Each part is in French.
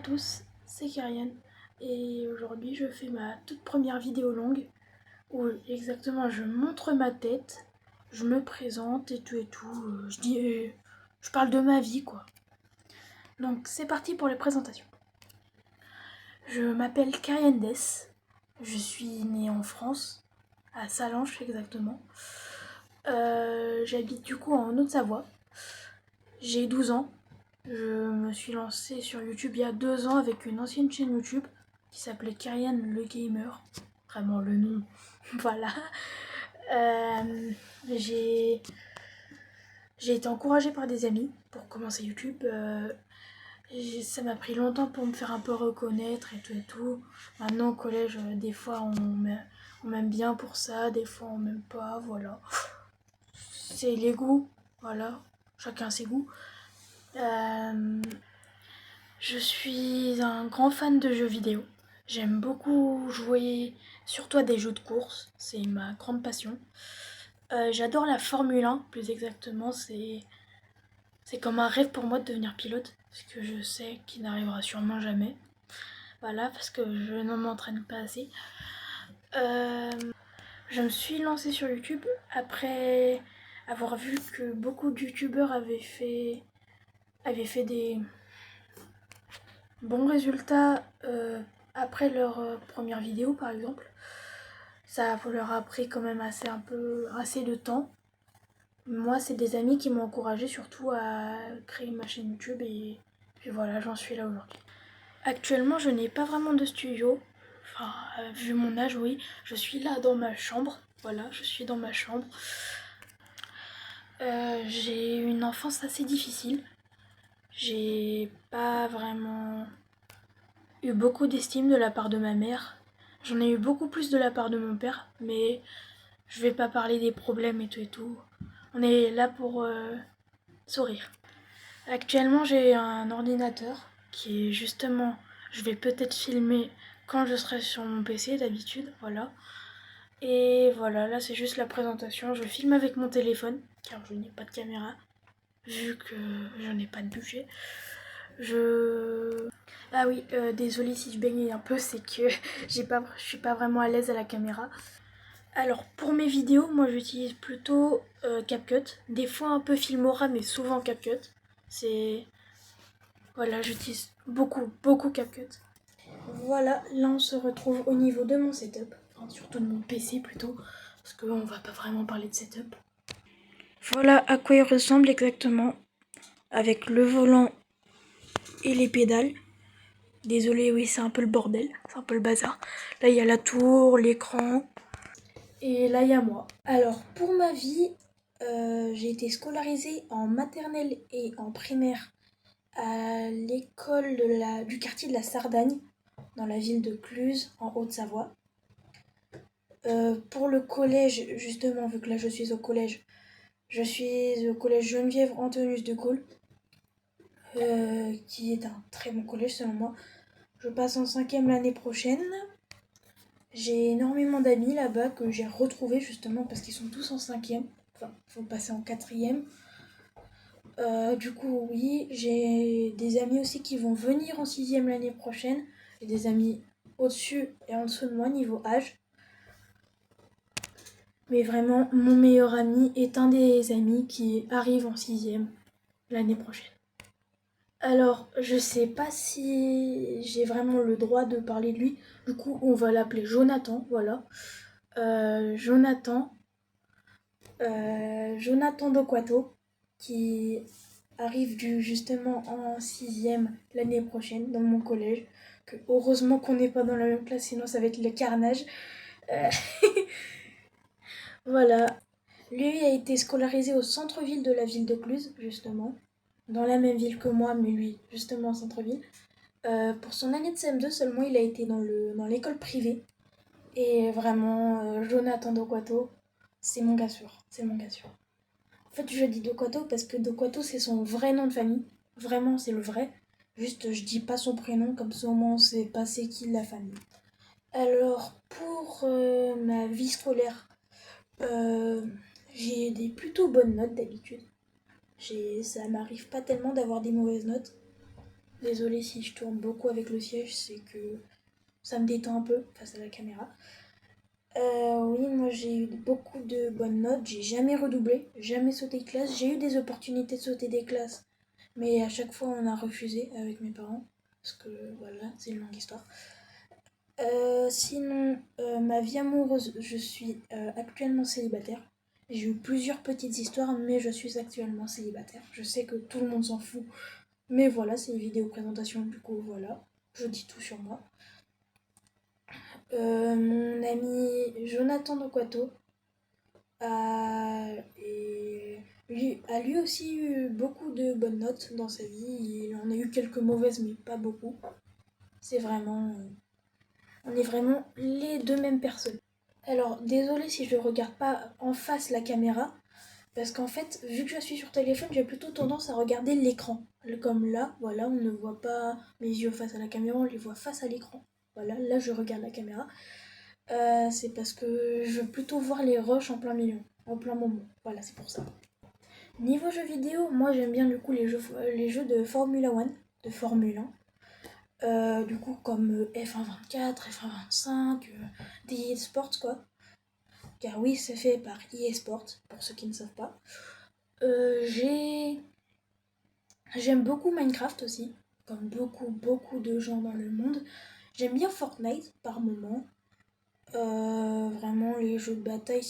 tous, c'est Karian et aujourd'hui je fais ma toute première vidéo longue où exactement je montre ma tête, je me présente et tout, je parle de ma vie quoi. Donc c'est parti pour les présentations. Je m'appelle Karian Dess, je suis née en France, à Salanches exactement. J'habite du coup en Haute-Savoie, j'ai 12 ans. Je me suis lancée sur YouTube il y a 2 ans avec une ancienne chaîne YouTube qui s'appelait Karian le Gamer. Vraiment le nom. Voilà. J'ai été encouragée par des amis pour commencer YouTube. Ça m'a pris longtemps pour me faire un peu reconnaître et tout et tout. Maintenant au collège, des fois on m'aime bien pour ça, des fois on m'aime pas, voilà. C'est les goûts, voilà. Chacun ses goûts. Je suis un grand fan de jeux vidéo. J'aime beaucoup jouer, surtout à des jeux de course. C'est ma grande passion. J'adore la Formule 1, plus exactement. C'est comme un rêve pour moi de devenir pilote. Parce que je sais qu'il n'arrivera sûrement jamais. Voilà, parce que je ne m'entraîne pas assez. Je me suis lancée sur YouTube après avoir vu que beaucoup de youtubeurs avaient fait des bons résultats après leur première vidéo par exemple. Ça leur a pris quand même assez de temps. Moi c'est des amis qui m'ont encouragé surtout à créer ma chaîne YouTube et puis voilà, j'en suis là aujourd'hui. Actuellement je n'ai pas vraiment de studio. Enfin, vu mon âge, oui, je suis là dans ma chambre. Voilà, je suis dans ma chambre. J'ai eu une enfance assez difficile. J'ai pas vraiment eu beaucoup d'estime de la part de ma mère. J'en ai eu beaucoup plus de la part de mon père, mais je vais pas parler des problèmes et tout et tout. On est là pour sourire. Actuellement, j'ai un ordinateur qui est justement... Je vais peut-être filmer quand je serai sur mon PC d'habitude, voilà. Et voilà, là c'est juste la présentation. Je filme avec mon téléphone, car je n'ai pas de caméra, vu que je n'ai pas de budget. Ah oui, désolée si je baigne un peu, c'est que je suis pas vraiment à l'aise à la caméra. Alors pour mes vidéos, moi j'utilise plutôt CapCut. Des fois un peu Filmora, mais souvent CapCut. Voilà, j'utilise beaucoup CapCut. Voilà, là on se retrouve au niveau de mon setup. Enfin, surtout de mon PC plutôt, parce qu'on va pas vraiment parler de setup. Voilà à quoi il ressemble exactement, avec le volant et les pédales. Désolée, oui, c'est un peu le bordel, c'est un peu le bazar. Là, il y a la tour, l'écran, et là, il y a moi. Alors, pour ma vie, j'ai été scolarisée en maternelle et en primaire à l'école du quartier de la Sardagne, dans la ville de Cluses, en Haute-Savoie. Pour le collège, justement, vu que là, je suis au collège, je suis au collège Geneviève Antonius de Gaulle, qui est un très bon collège selon moi. Je passe en 5e l'année prochaine. J'ai énormément d'amis là-bas que j'ai retrouvés justement parce qu'ils sont tous en 5e. Enfin, il faut passer en 4e. Du coup, oui, j'ai des amis aussi qui vont venir en 6e l'année prochaine. J'ai des amis au-dessus et en dessous de moi niveau âge. Mais vraiment, mon meilleur ami est un des amis qui arrive en 6e l'année prochaine. Alors, je sais pas si j'ai vraiment le droit de parler de lui. Du coup, on va l'appeler Jonathan, voilà. Jonathan Doquato, qui arrive justement en 6e l'année prochaine dans mon collège. Heureusement qu'on n'est pas dans la même classe, sinon ça va être le carnage. Euh, voilà. Lui a été scolarisé au centre-ville de la ville de Cluses, justement. Dans la même ville que moi, mais lui, justement au centre-ville. Pour son année de CM2 seulement, il a été dans l'école privée. Et vraiment, Jonathan Doquato, c'est mon gars sûr. C'est mon gars sûr. En fait, je dis Doquato parce que Doquato, c'est son vrai nom de famille. Vraiment, c'est le vrai. Juste, je dis pas son prénom, comme ça au moins on sait pas c'est qui la famille. Alors, pour ma vie scolaire, j'ai des plutôt bonnes notes d'habitude. Ça m'arrive pas tellement d'avoir des mauvaises notes. Désolée si je tourne beaucoup avec le siège, c'est que ça me détend un peu face à la caméra. Oui, moi j'ai eu beaucoup de bonnes notes, j'ai jamais redoublé, jamais sauté de classe. J'ai eu des opportunités de sauter des classes, mais à chaque fois on a refusé avec mes parents, parce que voilà, c'est une longue histoire. Sinon, ma vie amoureuse, je suis actuellement célibataire. J'ai eu plusieurs petites histoires, mais je suis actuellement célibataire. Je sais que tout le monde s'en fout, mais voilà, c'est une vidéo présentation, du coup voilà, je dis tout sur moi. Mon ami Jonathan Doquato a lui aussi eu beaucoup de bonnes notes dans sa vie. Il en a eu quelques mauvaises, mais pas beaucoup. C'est vraiment... on est vraiment les deux mêmes personnes. Alors, désolée si je regarde pas en face la caméra, parce qu'en fait, vu que je suis sur téléphone, j'ai plutôt tendance à regarder l'écran. Comme là, voilà, on ne voit pas mes yeux face à la caméra, on les voit face à l'écran. Voilà, là je regarde la caméra. C'est parce que je veux plutôt voir les rushs en plein milieu, en plein moment. Voilà, c'est pour ça. Niveau jeux vidéo, moi j'aime bien du coup les jeux de Formula 1, de Formule 1. Du coup, comme F1 24, F1 25, des sports quoi. Car oui, c'est fait par EA Sports, pour ceux qui ne savent pas. J'aime beaucoup Minecraft aussi, comme beaucoup de gens dans le monde. J'aime bien Fortnite par moment. Vraiment, les jeux de bataille,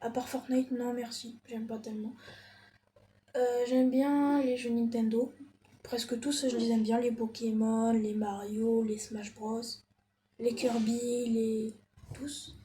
à part Fortnite, non merci, j'aime pas tellement. J'aime bien les jeux Nintendo. Presque tous, je les aime bien. Les Pokémon, les Mario, les Smash Bros, les Kirby, les... tous.